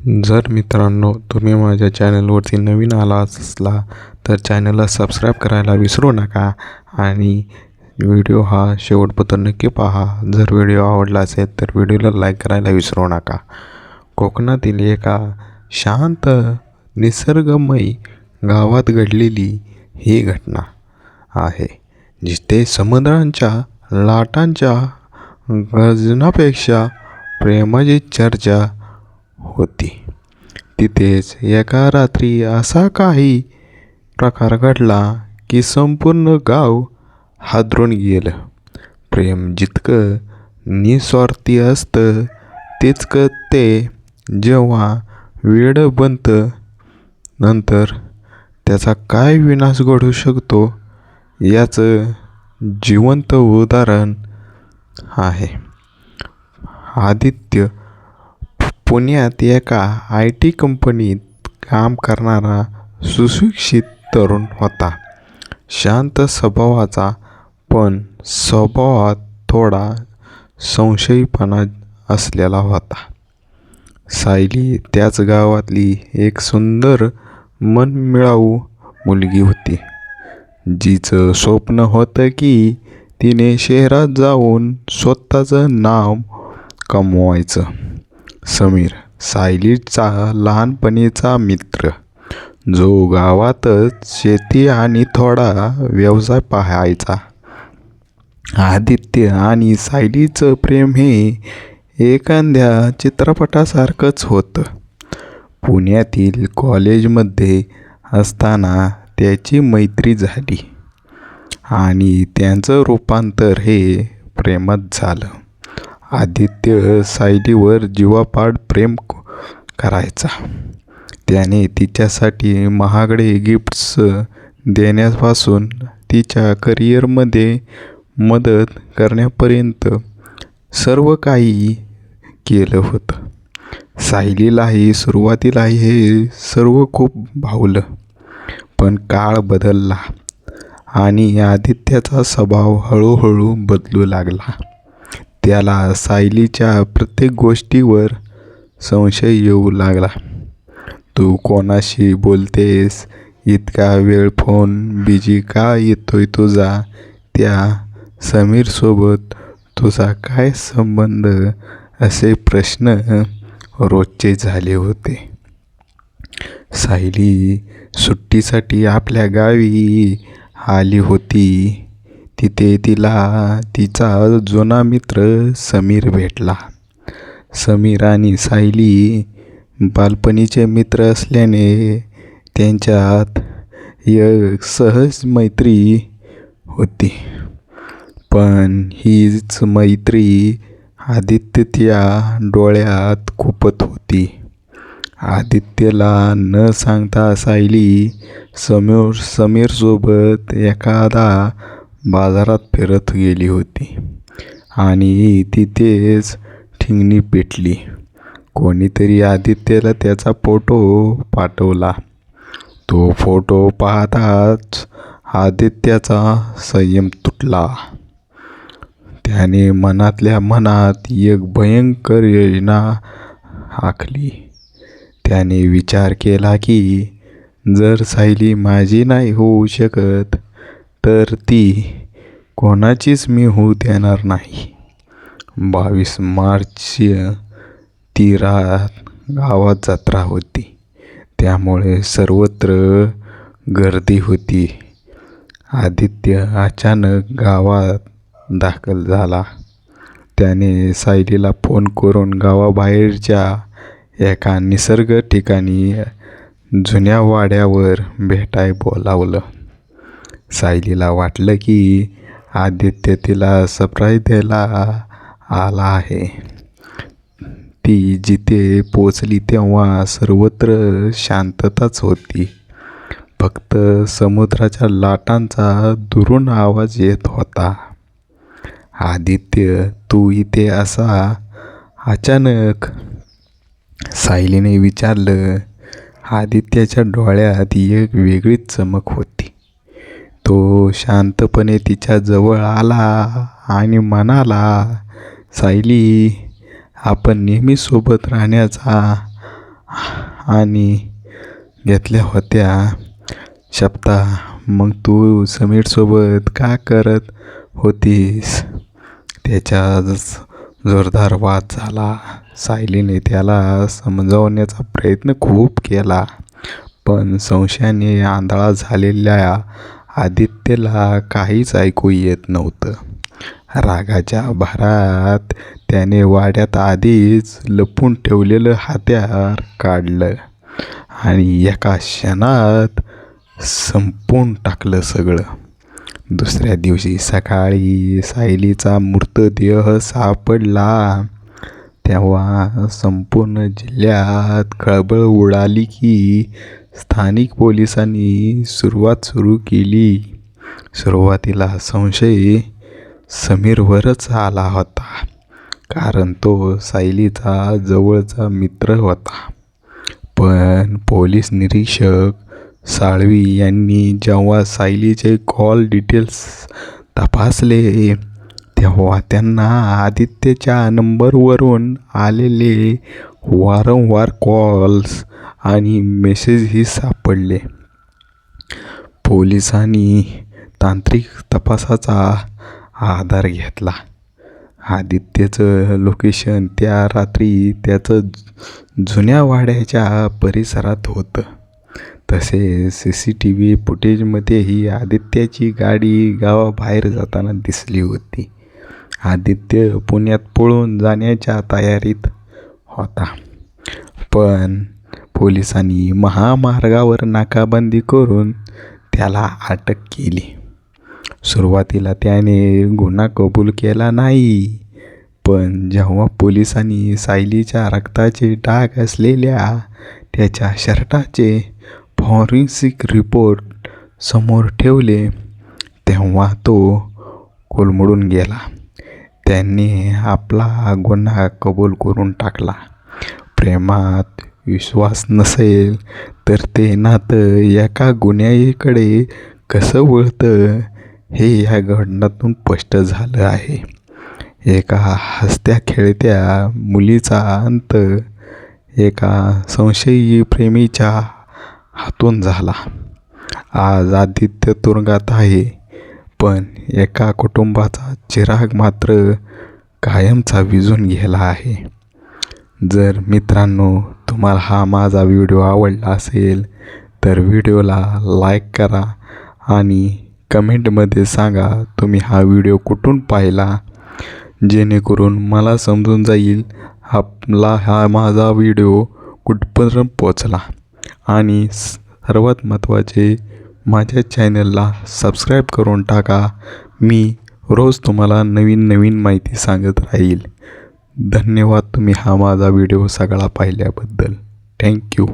जर मित्रांनो तुम्ही माझ्या चॅनलवरती नवीन आला असला तर चॅनलला सबस्क्राईब करायला विसरू नका आणि व्हिडिओ हा शेवटपर्यंत नक्की पहा. जर व्हिडिओ आवडला असेल तर व्हिडिओला लाईक करायला विसरू नका. कोकणातील एका शांत निसर्गमय गावात घडलेली ही घटना आहे, जिथे समुद्राच्या लाटांच्या गर्जनापेक्षा प्रेमाची चर्चा होती. तिथेच एका रात्री असा काही प्रकार घडला की संपूर्ण गाव हादरून गेलं. प्रेम जितकं निस्वार्थी असतं तितकं ते जेव्हा वेडं बनतं नंतर त्याचा काय विनाश घडू शकतो याचं जिवंत उदाहरण आहे. आदित्य पुण्यात एका IT कंपनीत काम करणारा सुशिक्षित तरुण होता. शांत स्वभावाचा, पण स्वभावात थोडा संशयीपणा असलेला होता. सायली त्याच गावातली एक सुंदर मनमिळाऊ मुलगी होती, जिचं स्वप्न होतं की तिने शहरात जाऊन स्वतःचं नाव कमवायचं. समीर सायलीचा लहानपणीचा मित्र, जो गावातच शेती आणि थोडा व्यवसाय पाहायचा. आदित्य आणि सायलीचं प्रेम हे एखाद्या चित्रपटासारखंच होतं. पुण्यातील कॉलेजमध्ये असताना त्याची मैत्री झाली आणि त्यांचं रूपांतर हे प्रेमात झालं. आदित्य सायलीवर जीवापाड प्रेम करायचा. त्याने तिच्यासाठी महागडे गिफ्ट्स देण्यापासून तिच्या करिअरमध्ये मदत करण्यापर्यंत सर्व काही केलं होतं. सायलीलाही सुरुवातीला हे सर्व खूप भावलं, पण काळ बदलला आणि आदित्याचा स्वभाव हळूहळू बदलू लागला. त्याला सायलीच्या प्रत्येक गोष्टीवर संशय येऊ लागला. तू कोणाशी बोलतेस? इतका वेळ फोन बिझी का येतोय तुझा? त्या समीरसोबत तुझा काय संबंध? असे प्रश्न रोजचे झाले होते. सायली सुट्टीसाठी आपल्या गावी आली होती. तिथे तिला तिचा जुना मित्र समीर भेटला. समीर आणि सायली बालपणीचे मित्र असल्याने त्यांच्यात एक सहज मैत्री होती. पण हीच मैत्री आदित्यच्या डोळ्यात खुपत होती. आदित्यला न सांगता सायली समीरसोबत एखादा बाजारात फिरत गेली होती आणि तिथेच ठिणगी पेटली. कोणीतरी आदित्यला त्याचा फोटो पाठवला. तो फोटो पाहताच आदित्याचा संयम तुटला. त्याने मनातल्या मनात एक भयंकर योजना आखली. त्याने विचार केला की जर सायली माझी नाही होऊ शकत तर ती कोणाचीच मी होऊ देणार नाही. 22 मार्चची ती रात गावात जत्रा होती, त्यामुळे सर्वत्र गर्दी होती. आदित्य अचानक गावात दाखल झाला. त्याने सायलीला फोन करून गावाबाहेरच्या एका निसर्ग ठिकाणी जुन्या वाड्यावर भेटाय बोलावलं. सायलीला वाटलं की आदित्य तिला सरप्राईज द्यायला आला आहे. ती जिथे पोचली तेव्हा सर्वत्र शांतताच होती. फक्त समुद्राच्या लाटांचा दुरून आवाज येत होता. आदित्य, तू इथे असा अचानक? सायलीने विचारलं. आदित्यच्या डोळ्यात एक वेगळीच चमक होती. तो शांतपणे तिच्या जवळ आला आणि म्हणाला, सायली, आपण नेहमी सोबत राहण्याचा आणि घेतल्या होत्या शपथा. मग तू समीरसोबत का करत होतीस? त्याच्या जोरदार वाद झाला. सायलीने त्याला समजावण्याचा प्रयत्न खूप केला, पण संशयाने आंधळा झालेल्या आदित्यला काहीच ऐकू येत नव्हतं. रागाच्या भरात त्याने वाड्यात आधीच लपून ठेवलेलं हत्यार काढलं आणि एका क्षणात संपवून टाकलं सगळं. दुसऱ्या दिवशी सकाळी सायलीचा मृतदेह सापडला तेव्हा संपूर्ण जिल्ह्यात खळबळ उडाली की स्थानिक पोलिसांनी सुरू केली. सुरुवातीला संशय समीरवरच आला होता, कारण तो सायलीचा जवळचा मित्र होता. पण पोलीस निरीक्षक साळवी यांनी जेव्हा सायलीचे कॉल डिटेल्स तपासले तेव्हा त्यांना आदित्यच्या नंबरवरून आलेले वारंवार कॉल्स आणि मेसेजही सापडले. पोलिसांनी तांत्रिक तपासाचा आधार घेतला. आदित्यचं लोकेशन त्या रात्री त्याचं जुन्या वाड्याच्या परिसरात होतं. तसेच CCTV फुटेजमध्येही आदित्यची गाडी गावाबाहेर जाताना दिसली होती. आदित्य पुण्यात पळून जाण्याच्या तयारीत होता, पण पोलिसांनी महामार्गावर नाकाबंदी करून त्याला अटक केली. सुरुवातीला त्याने गुन्हा कबूल केला नाही, पण जेव्हा पोलिसांनी सायलीच्या रक्ताचे डाग असलेल्या त्याच्या शर्टाचे फॉरेन्सिक रिपोर्ट समोर ठेवले तेव्हा तो कोलमडून गेला. त्याने आपला गुन्हा कबूल करून टाकला. प्रेमात विश्वास नसेल तर ते नातं एका गुन्ह्याकडे कसं वळतं हे या घटनातून स्पष्ट झालं आहे. एका हसत्या खेळत्या मुलीचा अंत एका संशयी प्रेमीच्या हातून झाला. आज आदित्य तुरुंगात आहे, पण एका कुटुंबाचा चिराग मात्र कायमचा विझून गेला आहे. जर मित्रांनो तुम्हाला हा माझा व्हिडिओ आवडला असेल तर व्हिडिओला लाईक करा आणि कमेंटमध्ये सांगा तुम्ही हा व्हिडिओ कुठून पाहिला, जेणेकरून मला समजून जाईल आपला हा माझा व्हिडिओ कुठपर्यंत पोचला. आणि सर्वात महत्त्वाचे, माझ्या चॅनलला सबस्क्राईब करून टाका. मी रोज तुम्हाला नवीन माहिती सांगत राहील. धन्यवाद तुम्ही हा माझा व्हिडिओ सगळा पाहिल्याबद्दल. थँक्यू.